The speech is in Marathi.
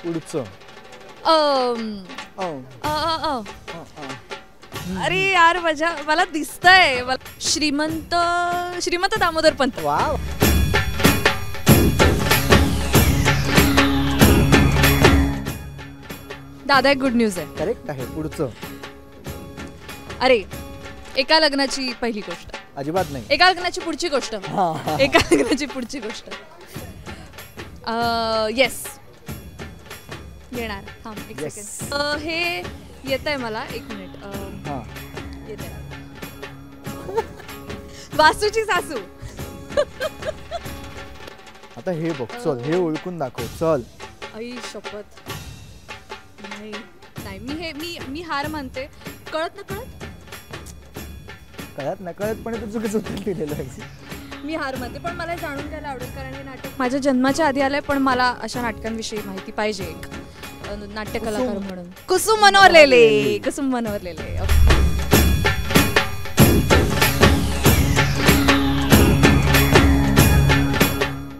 पुढचं अरे यार मला दिसतंय श्रीमंत श्रीमंत दामोदर पंत. वाव. दादा एक गुड न्यूज आहे. करेक्ट आहे. पुढचं. अरे एका लग्नाची पहिली गोष्ट. अजिबात नाही. एका लग्नाची पुढची गोष्ट. एका लग्नाची पुढची गोष्ट. येस येणार. थांब एक सेकंड. हे येत आहे मला. एक मिनिट. येत आहे. वासूची सासू. आता हे बघ. चल हे ओळखून दाखव. चल. आई शपथ. नाही नाही मी हार मानते. कळत ना कळत. कळत नकळतपणे तू चुकीचं उत्तर दिलेलं आहे. मी हार मानते पण मला जाणून घ्यायला आवडेल कारण हे नाटक माझ्या जन्माच्या आधी आलंय पण मला अशा नाटकांविषयी माहिती पाहिजे एक नाट्य कलाकार म्हणून. कुसुम मनोरलेले. कुसुम मनोरलेले.